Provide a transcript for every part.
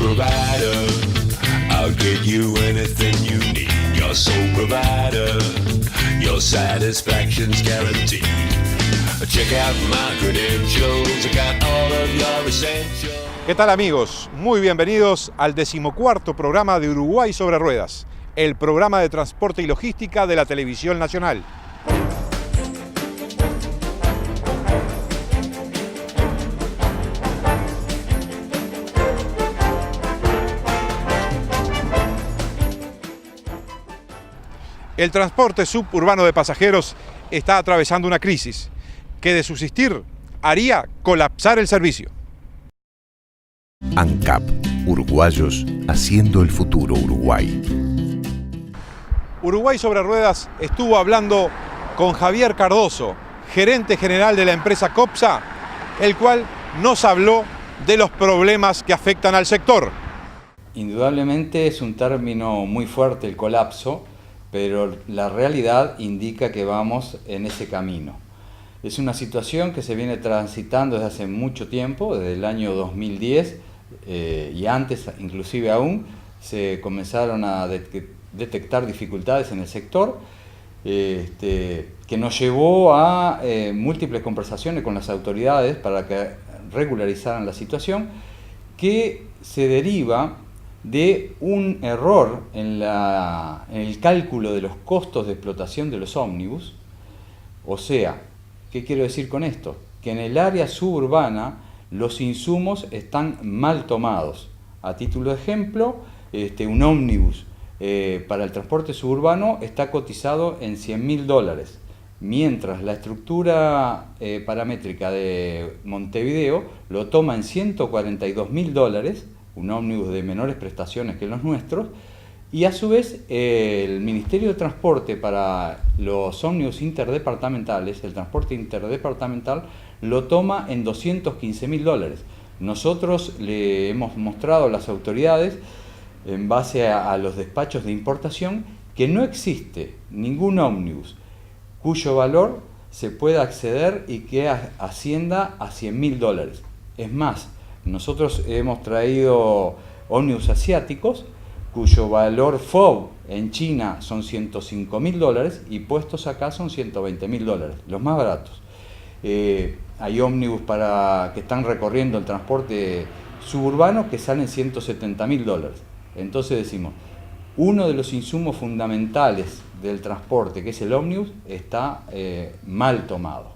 provider. I'll get you anything you need. Your sole provider. Your satisfaction's guaranteed. Check out my credentials. I got all of your essentials. ¿Qué tal, amigos? Muy bienvenidos al 14º programa de Uruguay sobre Ruedas, el programa de transporte y logística de la Televisión Nacional. El transporte suburbano de pasajeros está atravesando una crisis que, de subsistir, haría colapsar el servicio. ANCAP, uruguayos haciendo el futuro Uruguay. Uruguay sobre Ruedas estuvo hablando con Javier Cardoso, gerente general de la empresa COPSA, el cual nos habló de los problemas que afectan al sector. Indudablemente es un término muy fuerte el colapso, pero la realidad indica que vamos en ese camino. Es una situación que se viene transitando desde hace mucho tiempo, desde el año 2010, y antes inclusive aún, se comenzaron a detectar dificultades en el sector, que nos llevó a múltiples conversaciones con las autoridades para que regularizaran la situación, que se deriva de un error en el cálculo de los costos de explotación de los ómnibus. O sea, ¿qué quiero decir con esto? Que en el área suburbana los insumos están mal tomados. A título de ejemplo, un ómnibus para el transporte suburbano está cotizado en $100.000, mientras la estructura paramétrica de Montevideo lo toma en $142.000, un ómnibus de menores prestaciones que los nuestros, y a su vez el Ministerio de Transporte para los ómnibus interdepartamentales, el transporte interdepartamental, lo toma en $215.000. Nosotros le hemos mostrado a las autoridades, en base a los despachos de importación, que no existe ningún ómnibus cuyo valor se pueda acceder y que ascienda a $100.000. Es más, nosotros hemos traído ómnibus asiáticos cuyo valor FOB en China son $105.000 y puestos acá son $120.000, los más baratos. Hay ómnibus que están recorriendo el transporte suburbano que salen $170.000. Entonces decimos, uno de los insumos fundamentales del transporte, que es el ómnibus, está mal tomado.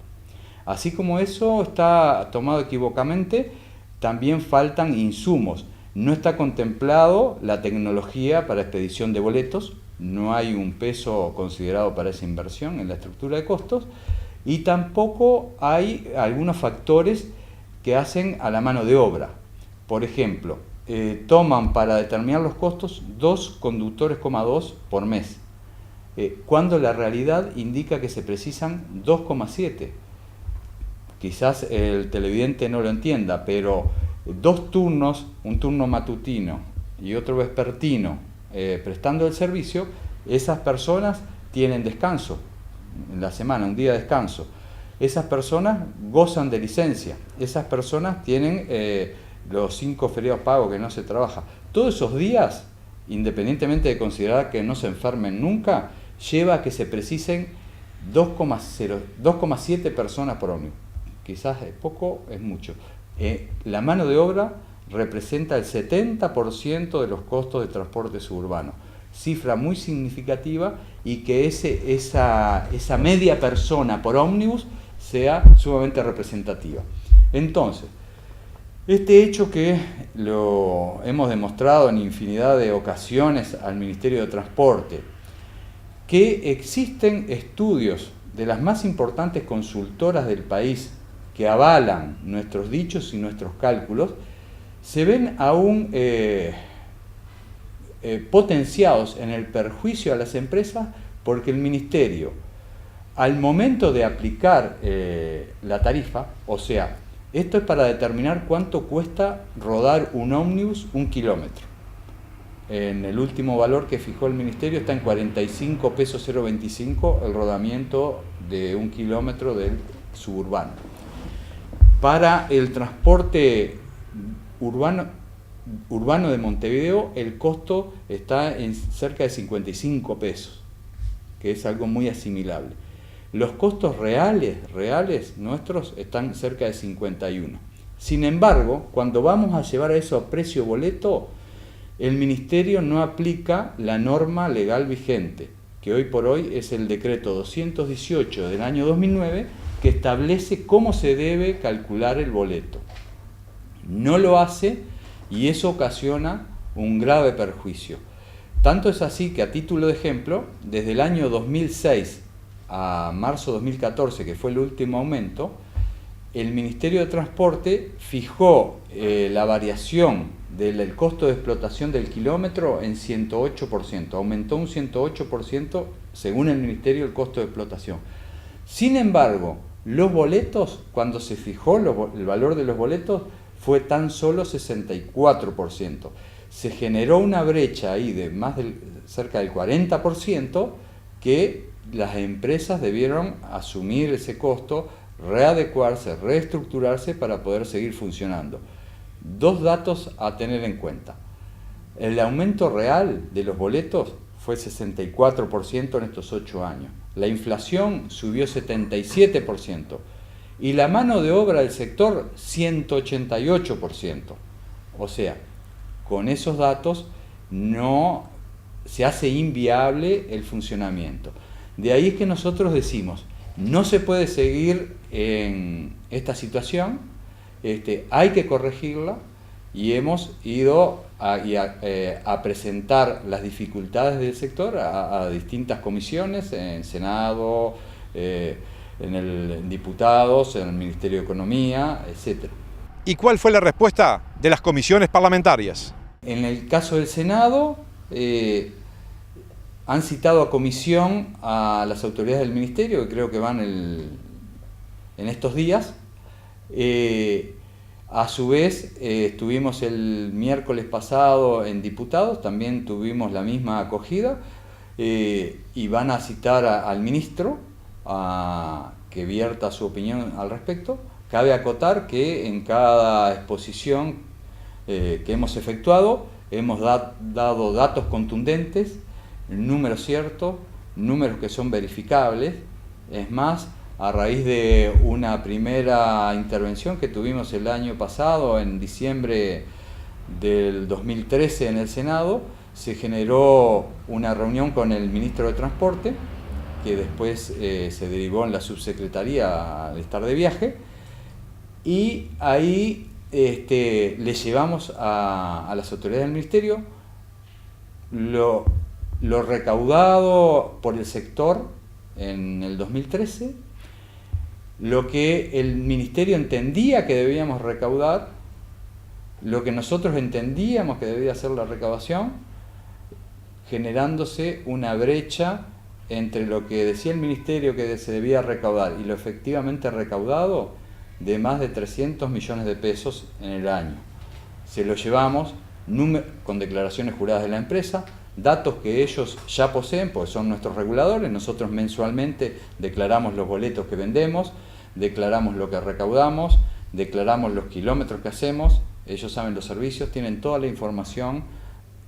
Así como eso está tomado equivocamente, también faltan insumos. No está contemplado la tecnología para expedición de boletos, no hay un peso considerado para esa inversión en la estructura de costos, y tampoco hay algunos factores que hacen a la mano de obra. Por ejemplo, toman para determinar los costos 2 conductores, 2 por mes, cuando la realidad indica que se precisan 2,7. Quizás el televidente no lo entienda, pero 2 turnos, un turno matutino y otro vespertino, prestando el servicio, esas personas tienen descanso en la semana, un día de descanso. Esas personas gozan de licencia, esas personas tienen los 5 feriados pagos que no se trabaja. Todos esos días, independientemente de considerar que no se enfermen nunca, lleva a que se precisen 2,7 personas por ómnibus. Quizás es poco, es mucho. La mano de obra representa el 70% de los costos de transporte suburbano, cifra muy significativa, y que esa media persona por ómnibus sea sumamente representativa. Entonces, este hecho que lo hemos demostrado en infinidad de ocasiones al Ministerio de Transporte, que existen estudios de las más importantes consultoras del país que avalan nuestros dichos y nuestros cálculos, se ven aún potenciados en el perjuicio a las empresas, porque el Ministerio, al momento de aplicar la tarifa, o sea, esto es para determinar cuánto cuesta rodar un ómnibus 1 kilómetro. En el último valor que fijó el Ministerio está en 45 pesos 0.25 el rodamiento de 1 kilómetro del suburbano. Para el transporte urbano urbano de Montevideo el costo está en cerca de 55 pesos, que es algo muy asimilable. Los costos reales nuestros están cerca de 51. Sin embargo, cuando vamos a llevar a eso a precio boleto, el Ministerio no aplica la norma legal vigente, que hoy por hoy es el decreto 218 del año 2009, que establece cómo se debe calcular el boleto. No lo hace y eso ocasiona un grave perjuicio. Tanto es así que, a título de ejemplo, desde el año 2006 a marzo 2014, que fue el último aumento, el Ministerio de Transporte fijó la variación del costo de explotación del kilómetro en 108%, aumentó un 108% según el Ministerio el costo de explotación. Sin embargo, los boletos, cuando se fijó el valor de los boletos, fue tan solo 64%. Se generó una brecha ahí de cerca del 40% que las empresas debieron asumir ese costo, readecuarse, reestructurarse para poder seguir funcionando. Dos datos a tener en cuenta. El aumento real de los boletos fue 64% en estos 8 años. La inflación subió 77%. Y la mano de obra del sector, 188%. O sea, con esos datos no se hace inviable el funcionamiento. De ahí es que nosotros decimos, no se puede seguir en esta situación, hay que corregirla, y hemos ido a presentar las dificultades del sector a distintas comisiones, en Senado, en diputados, en el Ministerio de Economía, etc. ¿Y cuál fue la respuesta de las comisiones parlamentarias? En el caso del Senado, han citado a comisión a las autoridades del Ministerio, que creo que van en estos días. A su vez, estuvimos el miércoles pasado en diputados, también tuvimos la misma acogida, y van a citar al ministro a que vierta su opinión al respecto. Cabe acotar que en cada exposición que hemos efectuado hemos dado datos contundentes, números ciertos, números que son verificables. Es más, a raíz de una primera intervención que tuvimos el año pasado, en diciembre del 2013 en el Senado, se generó una reunión con el ministro de Transporte, que después se derivó en la subsecretaría al estar de viaje, y ahí le llevamos a las autoridades del Ministerio lo recaudado por el sector en el 2013, lo que el Ministerio entendía que debíamos recaudar, lo que nosotros entendíamos que debía ser la recaudación, generándose una brecha entre lo que decía el Ministerio que se debía recaudar y lo efectivamente recaudado, de más de 300 millones de pesos en el año. Se lo llevamos con declaraciones juradas de la empresa, datos que ellos ya poseen, porque son nuestros reguladores. Nosotros mensualmente declaramos los boletos que vendemos, declaramos lo que recaudamos, declaramos los kilómetros que hacemos, ellos saben los servicios, tienen toda la información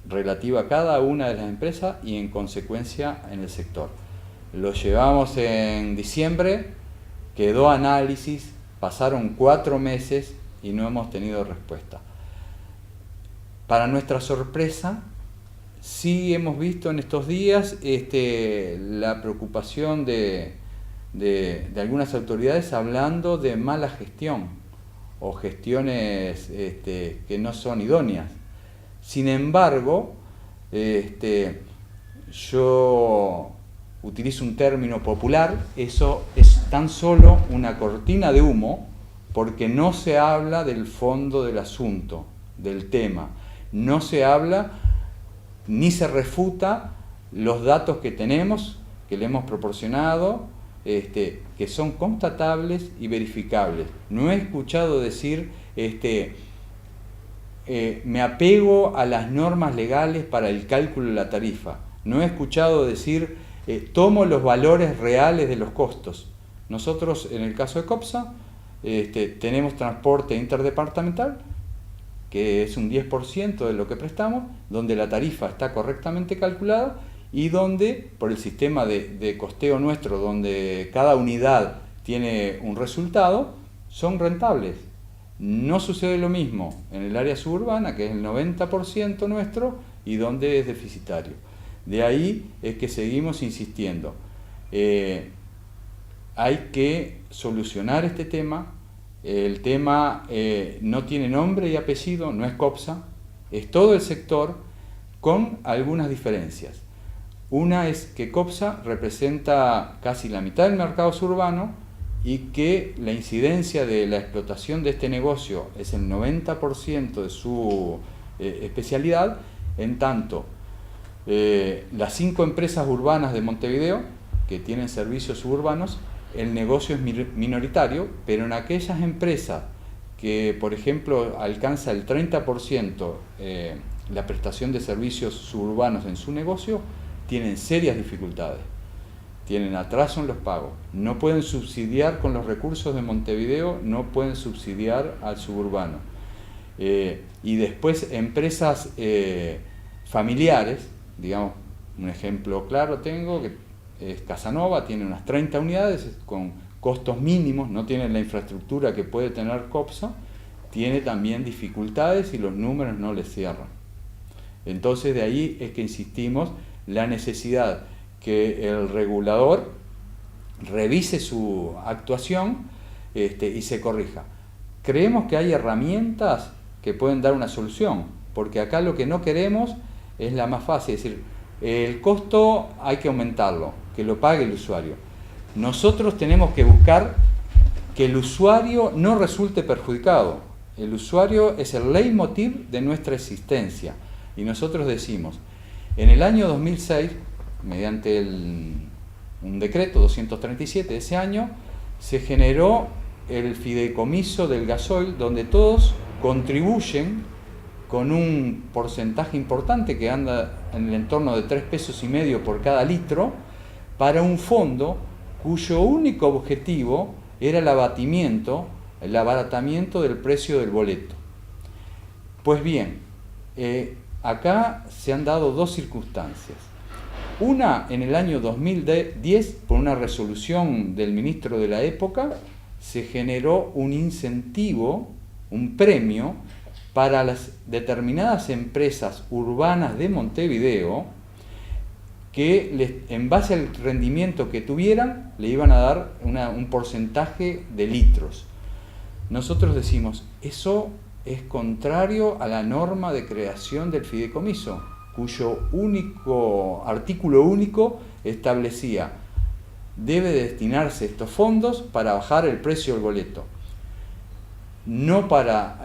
relativa a cada una de las empresas y en consecuencia en el sector. Lo llevamos en diciembre, quedó análisis, pasaron 4 meses y no hemos tenido respuesta. Para nuestra sorpresa, sí hemos visto en estos días la preocupación de algunas autoridades hablando de mala gestión o gestiones que no son idóneas. Sin embargo, yo utilizo un término popular, eso es tan solo una cortina de humo, porque no se habla del fondo del asunto, del tema, no se habla ni se refuta los datos que tenemos, que le hemos proporcionado, que son constatables y verificables. No he escuchado decir me apego a las normas legales para el cálculo de la tarifa. No he escuchado decir tomo los valores reales de los costos. Nosotros, en el caso de COPSA, tenemos transporte interdepartamental que es un 10% de lo que prestamos, donde la tarifa está correctamente calculada y donde, por el sistema de costeo nuestro, donde cada unidad tiene un resultado, son rentables. No sucede lo mismo en el área suburbana, que es el 90% nuestro, y donde es deficitario. De ahí es que seguimos insistiendo. Hay que solucionar este tema. El tema no tiene nombre y apellido, no es COPSA, es todo el sector, con algunas diferencias. Una es que COPSA representa casi la mitad del mercado suburbano y que la incidencia de la explotación de este negocio es el 90% de su especialidad, en tanto las 5 empresas urbanas de Montevideo que tienen servicios suburbanos, el negocio es minoritario, pero en aquellas empresas que, por ejemplo, alcanza el 30% la prestación de servicios suburbanos en su negocio, tienen serias dificultades. Tienen atraso en los pagos, no pueden subsidiar con los recursos de Montevideo, no pueden subsidiar al suburbano. Y después empresas familiares, digamos, un ejemplo claro tengo, que es Casanova, tiene unas 30 unidades con costos mínimos, no tiene la infraestructura que puede tener COPSA, tiene también dificultades y los números no le cierran. Entonces de ahí es que insistimos la necesidad que el regulador revise su actuación y se corrija. Creemos que hay herramientas que pueden dar una solución, porque acá lo que no queremos es la más fácil, es decir, el costo hay que aumentarlo, que lo pague el usuario. Nosotros tenemos que buscar que el usuario no resulte perjudicado. El usuario es el leitmotiv de nuestra existencia. Y nosotros decimos, en el año 2006, mediante un decreto 237 de ese año, se generó el fideicomiso del gasoil, donde todos contribuyen con un porcentaje importante que anda en el entorno de 3,5 pesos por cada litro, para un fondo cuyo único objetivo era el abaratamiento del precio del boleto. Pues bien, acá se han dado 2 circunstancias. Una, en el año 2010, por una resolución del ministro de la época, se generó un incentivo, un premio, para las determinadas empresas urbanas de Montevideo, que en base al rendimiento que tuvieran, le iban a dar un porcentaje de litros. Nosotros decimos, eso es contrario a la norma de creación del fideicomiso, cuyo artículo único establecía: debe destinarse estos fondos para bajar el precio del boleto, no para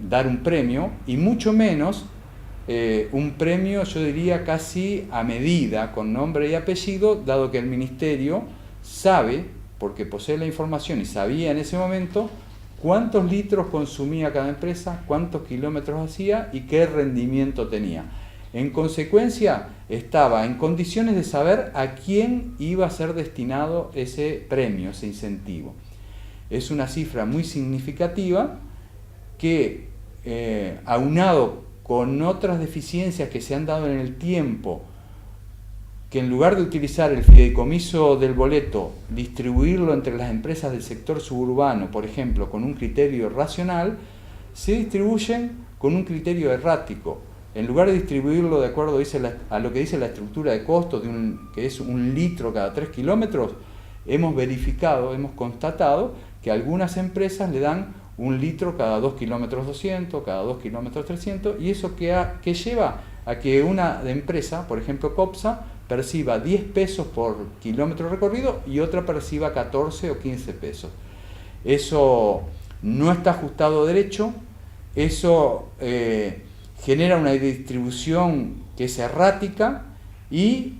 dar un premio, y mucho menos un premio, yo diría, casi a medida, con nombre y apellido, dado que el Ministerio sabe, porque posee la información y sabía en ese momento, cuántos litros consumía cada empresa, cuántos kilómetros hacía y qué rendimiento tenía. En consecuencia, estaba en condiciones de saber a quién iba a ser destinado ese premio, ese incentivo. Es una cifra muy significativa que, aunado con otras deficiencias que se han dado en el tiempo, que en lugar de utilizar el fideicomiso del boleto, distribuirlo entre las empresas del sector suburbano, por ejemplo, con un criterio racional, se distribuyen con un criterio errático. En lugar de distribuirlo de acuerdo a lo que dice la estructura de costos, que es 1 litro cada 3 kilómetros, hemos constatado que algunas empresas le dan 1 litro cada 2 kilómetros 200, cada 2 kilómetros 300, y eso que lleva a que una empresa, por ejemplo COPSA, perciba 10 pesos por kilómetro recorrido y otra perciba 14 o 15 pesos. Eso no está ajustado a derecho, eso genera una distribución que es errática y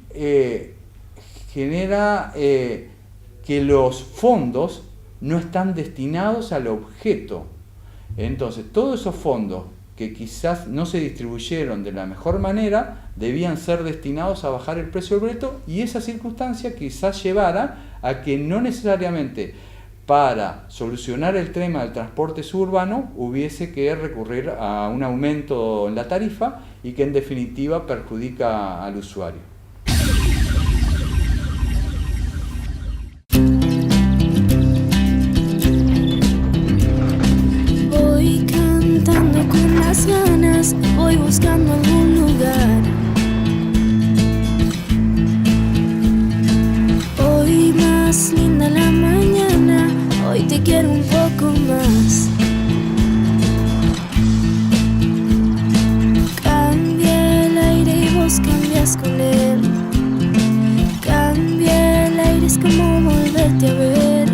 genera que los fondos no están destinados al objeto. Entonces, todos esos fondos que quizás no se distribuyeron de la mejor manera, debían ser destinados a bajar el precio del boleto, y esa circunstancia quizás llevara a que no necesariamente para solucionar el tema del transporte suburbano hubiese que recurrir a un aumento en la tarifa y que en definitiva perjudica al usuario. Voy cantando con las ganas, voy buscando algún lugar. Hoy más linda la mañana, hoy te quiero un poco más. Cambia el aire y vos cambias con él. Cambia el aire, es como volverte a ver.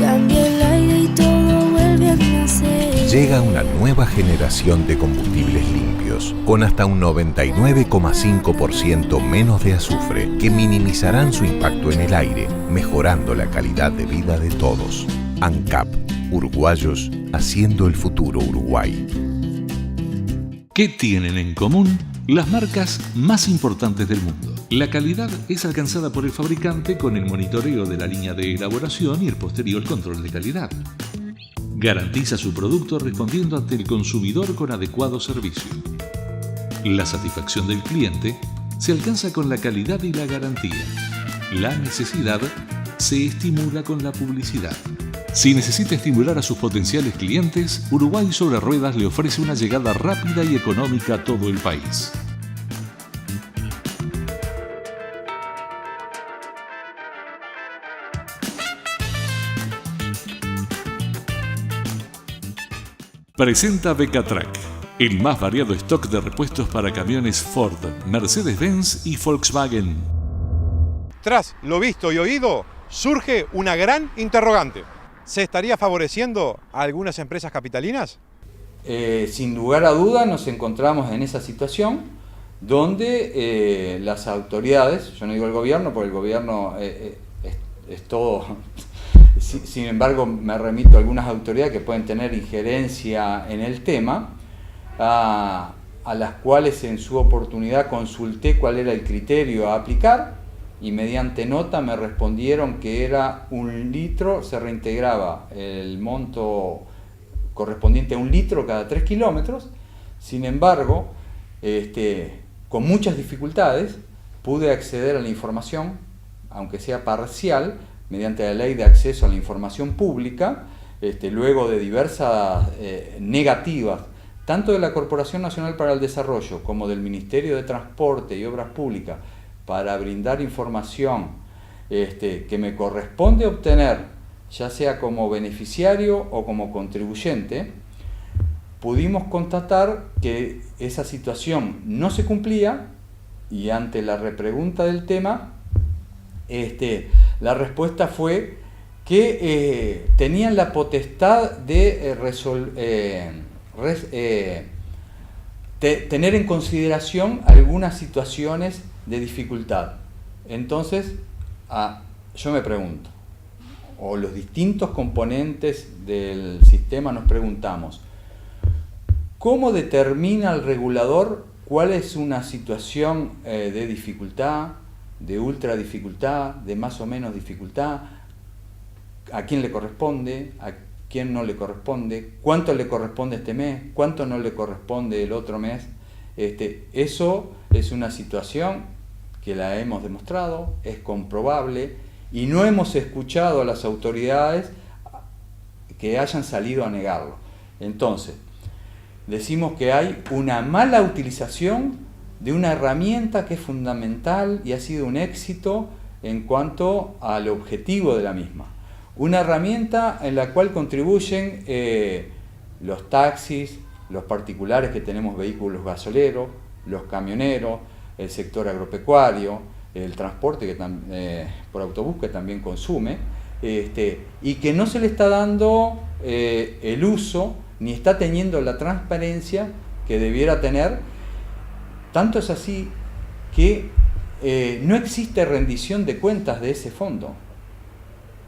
Cambia el aire y todo vuelve a nacer. Llega una nueva generación de combustibles limpios, con hasta un 99,5% menos de azufre, que minimizarán su impacto en el aire, mejorando la calidad de vida de todos. ANCAP, uruguayos haciendo el futuro Uruguay. ¿Qué tienen en común las marcas más importantes del mundo? La calidad es alcanzada por el fabricante con el monitoreo de la línea de elaboración y el posterior control de calidad. Garantiza su producto respondiendo ante el consumidor con adecuado servicio. La satisfacción del cliente se alcanza con la calidad y la garantía. La necesidad se estimula con la publicidad. Si necesita estimular a sus potenciales clientes, Uruguay sobre Ruedas le ofrece una llegada rápida y económica a todo el país. Presenta Becatrac, el más variado stock de repuestos para camiones Ford, Mercedes-Benz y Volkswagen. Tras lo visto y oído, surge una gran interrogante. ¿Se estaría favoreciendo a algunas empresas capitalinas? Sin lugar a duda nos encontramos en esa situación donde las autoridades, yo no digo el gobierno, porque el gobierno es todo, sin embargo me remito a algunas autoridades que pueden tener injerencia en el tema, a las cuales en su oportunidad consulté cuál era el criterio a aplicar, y mediante nota me respondieron que era 1 litro, se reintegraba el monto correspondiente a 1 litro cada 3 kilómetros. Sin embargo, con muchas dificultades pude acceder a la información, aunque sea parcial, mediante la Ley de Acceso a la Información Pública, luego de diversas negativas, tanto de la Corporación Nacional para el Desarrollo como del Ministerio de Transporte y Obras Públicas, para brindar información que me corresponde obtener, ya sea como beneficiario o como contribuyente, pudimos constatar que esa situación no se cumplía, y ante la repregunta del tema, la respuesta fue que tenían la potestad de tener en consideración algunas situaciones de dificultad. Entonces, yo me pregunto, o los distintos componentes del sistema nos preguntamos, ¿cómo determina el regulador cuál es una situación de dificultad, de ultra dificultad, de más o menos dificultad? ¿A quién le corresponde? ¿A quién no le corresponde? ¿Cuánto le corresponde este mes? ¿Cuánto no le corresponde el otro mes? Eso es una situación que la hemos demostrado, es comprobable, y no hemos escuchado a las autoridades que hayan salido a negarlo. Entonces, decimos que hay una mala utilización de una herramienta que es fundamental y ha sido un éxito en cuanto al objetivo de la misma. Una herramienta en la cual contribuyen los taxis, los particulares que tenemos vehículos gasoleros, los camioneros, el sector agropecuario, el transporte que por autobús que también consume, y que no se le está dando el uso ni está teniendo la transparencia que debiera tener. Tanto es así que no existe rendición de cuentas de ese fondo.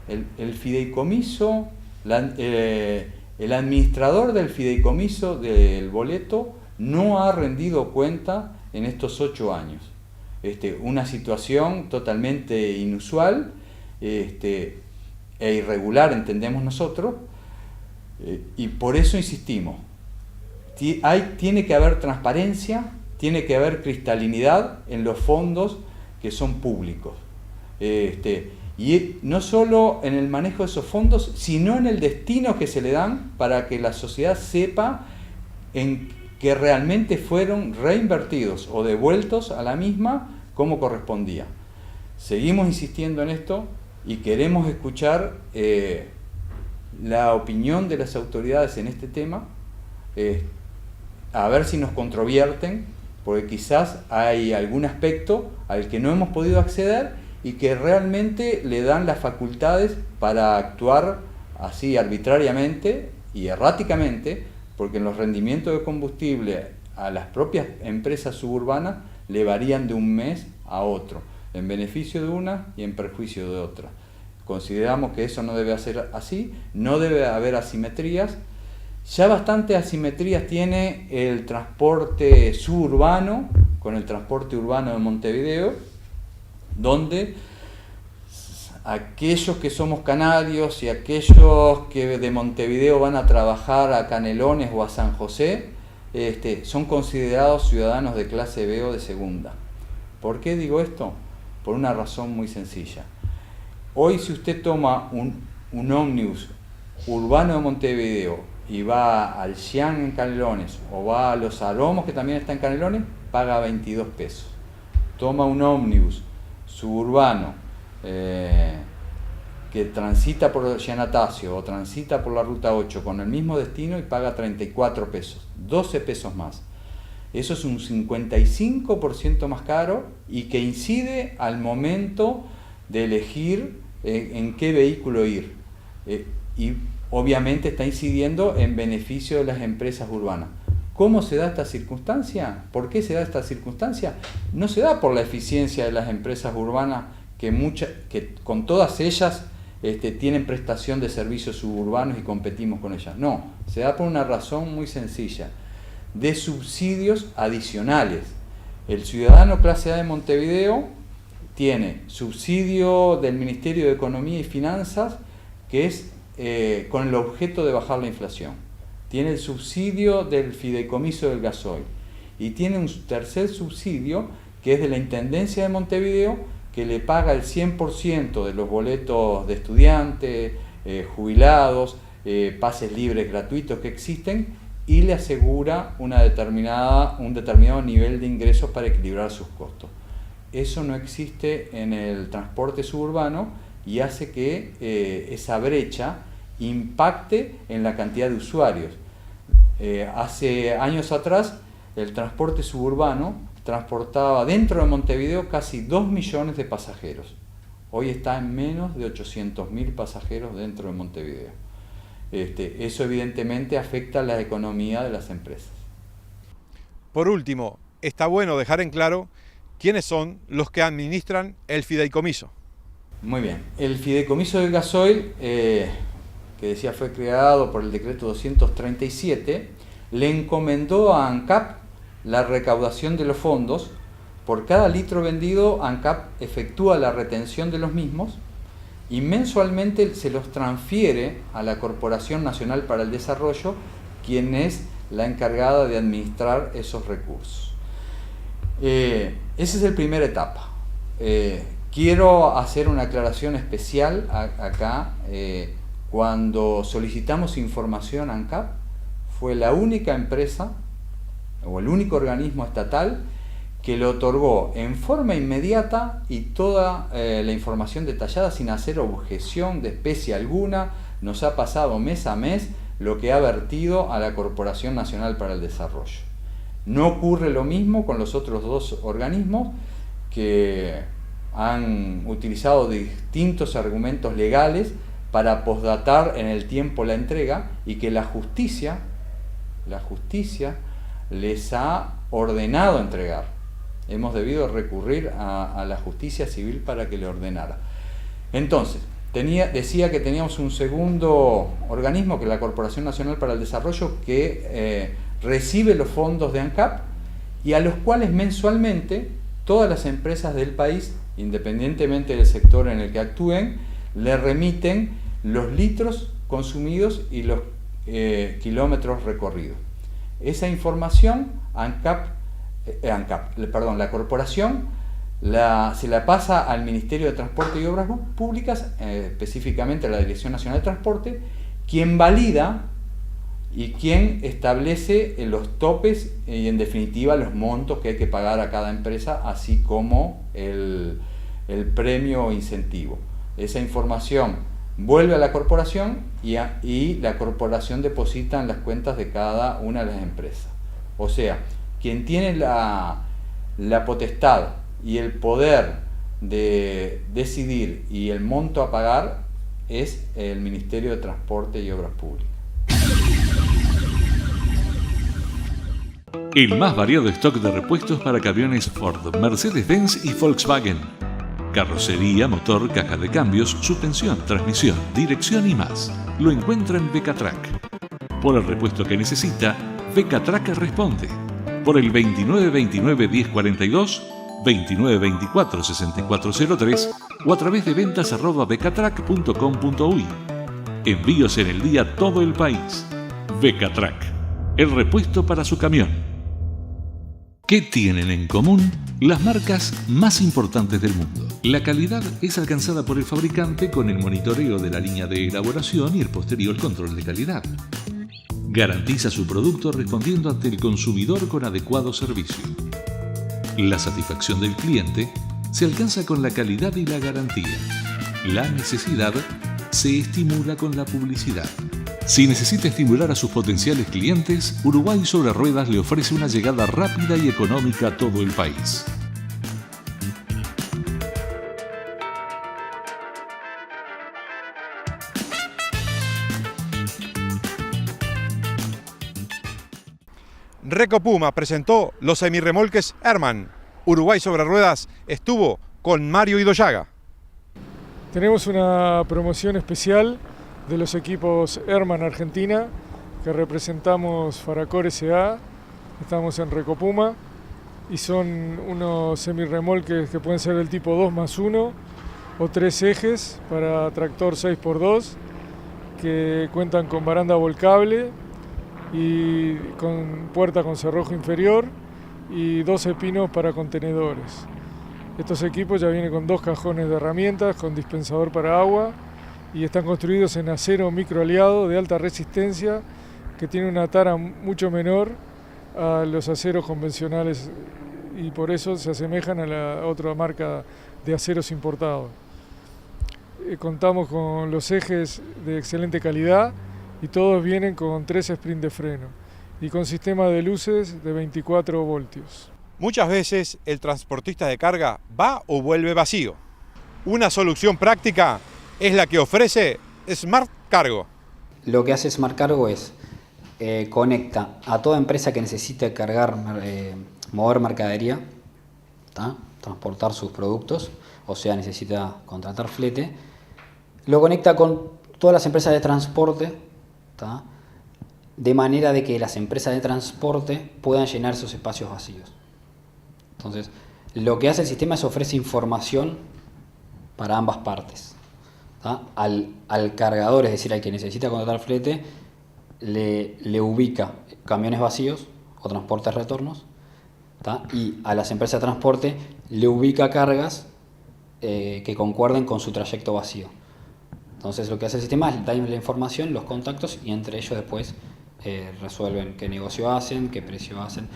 El fideicomiso, el administrador del fideicomiso del boleto no ha rendido cuenta en estos 8 años. Una situación totalmente inusual, e irregular, entendemos nosotros, y por eso insistimos. Tiene que haber transparencia, tiene que haber cristalinidad en los fondos que son públicos. Y no solo en el manejo de esos fondos, sino en el destino que se le dan para que la sociedad sepa en que realmente fueron reinvertidos o devueltos a la misma como correspondía. Seguimos insistiendo en esto y queremos escuchar la opinión de las autoridades en este tema, a ver si nos controvierten, porque quizás hay algún aspecto al que no hemos podido acceder y que realmente le dan las facultades para actuar así arbitrariamente y erráticamente, porque los rendimientos de combustible a las propias empresas suburbanas le varían de un mes a otro, en beneficio de una y en perjuicio de otra. Consideramos que eso no debe ser así, no debe haber asimetrías. Ya bastante asimetrías tiene el transporte suburbano con el transporte urbano de Montevideo, donde aquellos que somos canarios y aquellos que de Montevideo van a trabajar a Canelones o a San José, son considerados ciudadanos de clase B o de segunda. ¿Por qué digo esto? Por una razón muy sencilla. Hoy, si usted toma un ómnibus urbano de Montevideo y va al Xian en Canelones o va a Los Aromos, que también está en Canelones, paga 22 pesos. Toma un ómnibus suburbano que transita por Giannatasio o transita por la Ruta 8 con el mismo destino y paga 34 pesos, 12 pesos más. Eso es un 55% más caro y que incide al momento de elegir en qué vehículo ir. Y obviamente está incidiendo en beneficio de las empresas urbanas. ¿Cómo se da esta circunstancia? ¿Por qué se da esta circunstancia? No se da por la eficiencia de las empresas urbanas, que con todas ellas tienen prestación de servicios suburbanos y competimos con ellas. No, se da por una razón muy sencilla, de subsidios adicionales. El ciudadano clase A de Montevideo tiene subsidio del Ministerio de Economía y Finanzas, que es con el objeto de bajar la inflación. Tiene el subsidio del fideicomiso del gasoil y tiene un tercer subsidio que es de la Intendencia de Montevideo, que le paga el 100% de los boletos de estudiantes, jubilados, pases libres gratuitos que existen y le asegura un determinado nivel de ingresos para equilibrar sus costos. Eso no existe en el transporte suburbano y hace que esa brecha impacte en la cantidad de usuarios. Hace años atrás el transporte suburbano transportaba dentro de Montevideo casi 2 millones de pasajeros. Hoy está en menos de 800.000 pasajeros dentro de Montevideo. Eso evidentemente afecta a la economía de las empresas. Por último, está bueno dejar en claro quiénes son los que administran el fideicomiso. Muy bien. El fideicomiso del gasoil, que decía fue creado por el decreto 237, le encomendó a ANCAP la recaudación de los fondos. Por cada litro vendido, ANCAP efectúa la retención de los mismos y mensualmente se los transfiere a la Corporación Nacional para el Desarrollo, quien es la encargada de administrar esos recursos. Esa es la primera etapa. Quiero hacer una aclaración especial acá. Cuando solicitamos información a ANCAP, fue la única empresa o el único organismo estatal que le otorgó en forma inmediata y toda la información detallada sin hacer objeción de especie alguna. Nos ha pasado mes a mes lo que ha vertido a la Corporación Nacional para el Desarrollo. No ocurre lo mismo con los otros dos organismos que han utilizado distintos argumentos legales para posdatar en el tiempo la entrega y que la justicia les ha ordenado entregar. Hemos debido recurrir a la justicia civil para que le ordenara. Entonces, decía que teníamos un segundo organismo, que es la Corporación Nacional para el Desarrollo, que recibe los fondos de ANCAP y a los cuales mensualmente todas las empresas del país, independientemente del sector en el que actúen, le remiten los litros consumidos y los kilómetros recorridos. Esa información la corporación se la pasa al Ministerio de Transporte y Obras Públicas, específicamente a la Dirección Nacional de Transporte, quien valida y quien establece los topes y en definitiva los montos que hay que pagar a cada empresa, así como el premio o incentivo. Esa información vuelve a la corporación y la corporación deposita en las cuentas de cada una de las empresas. O sea, quien tiene la potestad y el poder de decidir y el monto a pagar es el Ministerio de Transporte y Obras Públicas. El más variado stock de repuestos para camiones Ford, Mercedes-Benz y Volkswagen. Carrocería, motor, caja de cambios, suspensión, transmisión, dirección y más. Lo encuentra en Becatrac. Por el repuesto que necesita, Becatrac responde. Por el 2929-1042, 2924-6403 o a través de ventas@becatrac.com.uy. Envíos en el día todo el país. Becatrac, el repuesto para su camión. ¿Qué tienen en común las marcas más importantes del mundo? La calidad es alcanzada por el fabricante con el monitoreo de la línea de elaboración y el posterior control de calidad. Garantiza su producto respondiendo ante el consumidor con adecuado servicio. La satisfacción del cliente se alcanza con la calidad y la garantía. La necesidad se estimula con la publicidad. Si necesita estimular a sus potenciales clientes, Uruguay sobre Ruedas le ofrece una llegada rápida y económica a todo el país. Recopuma presentó los semirremolques Herman. Uruguay sobre Ruedas estuvo con Mario Idoyaga. Tenemos una promoción especial de los equipos Herman Argentina, que representamos Faracor S.A., estamos en Recopuma, y son unos semirremolques que pueden ser del tipo 2+1 o 3 ejes para tractor 6x2, que cuentan con baranda volcable y con puerta con cerrojo inferior y 12 pinos para contenedores. Estos equipos ya vienen con 2 cajones de herramientas, con dispensador para agua, y están construidos en acero microaliado de alta resistencia, que tiene una tara mucho menor a los aceros convencionales y por eso se asemejan a la otra marca de aceros importados. Contamos con los ejes de excelente calidad y todos vienen con 3 sprint de freno y con sistema de luces de 24 voltios. Muchas veces el transportista de carga va o vuelve vacío. Una solución práctica es la que ofrece Smart Cargo. Lo que hace Smart Cargo es conecta a toda empresa que necesite cargar, mover mercadería, ¿tá? Transportar sus productos, o sea, necesita contratar flete, lo conecta con todas las empresas de transporte, ¿tá? De manera de que las empresas de transporte puedan llenar esos espacios vacíos. Entonces, lo que hace el sistema es ofrece información para ambas partes. Al cargador, es decir, al que necesita contratar flete, le ubica camiones vacíos o transportes retornos, ¿tá? Y a las empresas de transporte le ubica cargas que concuerden con su trayecto vacío. Entonces lo que hace el sistema es darle la información, los contactos, y entre ellos después resuelven qué negocio hacen, qué precio hacen.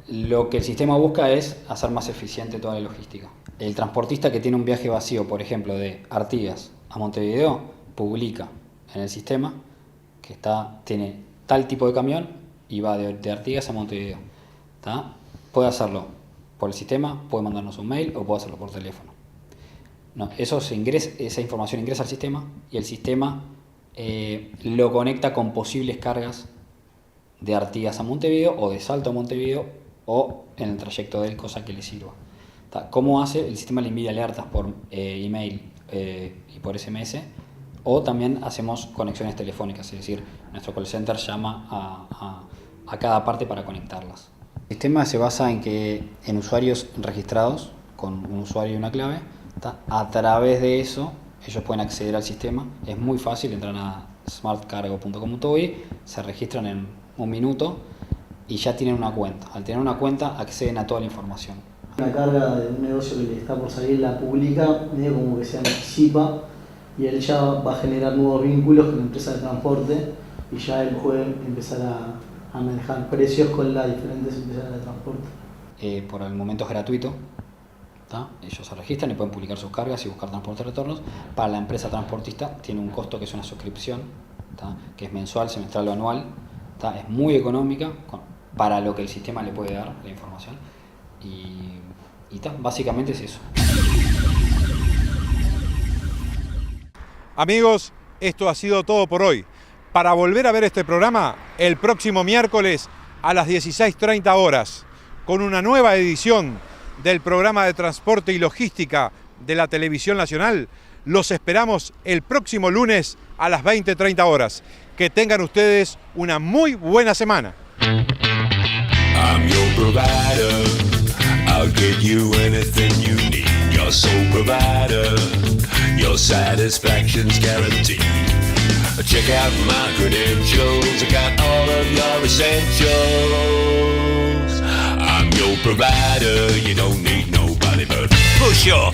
Lo que el sistema busca es hacer más eficiente toda la logística. El transportista que tiene un viaje vacío, por ejemplo, de Artigas a Montevideo, publica en el sistema que tiene tal tipo de camión y va de Artigas a Montevideo. ¿Tá? Puede hacerlo por el sistema, puede mandarnos un mail o puede hacerlo por teléfono. No, esa información ingresa al sistema y el sistema lo conecta con posibles cargas de Artigas a Montevideo o de Salto a Montevideo o en el trayecto de él, cosa que le sirva. ¿Tá? ¿Cómo hace? El sistema le envía alertas por email y por SMS, o también hacemos conexiones telefónicas, es decir, nuestro call center llama a cada parte para conectarlas. El sistema se basa en usuarios registrados con un usuario y una clave. A través de eso ellos pueden acceder al sistema. Es muy fácil, entran a smartcargo.com.uy, se registran en 1 minuto y ya tienen una cuenta. Al tener una cuenta acceden a toda la información. Una carga de un negocio que le está por salir, la publica, medio como que se anticipa y él ya va a generar nuevos vínculos con la empresa de transporte y ya él puede empezar a manejar precios con las diferentes empresas de transporte. Por el momento es gratuito. ¿tá? Ellos se registran y pueden publicar sus cargas y buscar transporte de retornos. Para la empresa transportista tiene un costo que es una suscripción, ¿tá? que es mensual, semestral o anual. ¿tá? Es muy económica para lo que el sistema le puede dar, la información. Y básicamente es eso. Amigos, esto ha sido todo por hoy. Para volver a ver este programa, el próximo miércoles a las 16:30 horas, con una nueva edición del programa de transporte y logística de la Televisión Nacional, los esperamos el próximo lunes a las 20:30 horas. Que tengan ustedes una muy buena semana. I'm your provider. I'll get you anything you need. Your sole provider. Your satisfaction's guaranteed. Check out my credentials. I got all of your essentials. I'm your provider. You don't need nobody but push your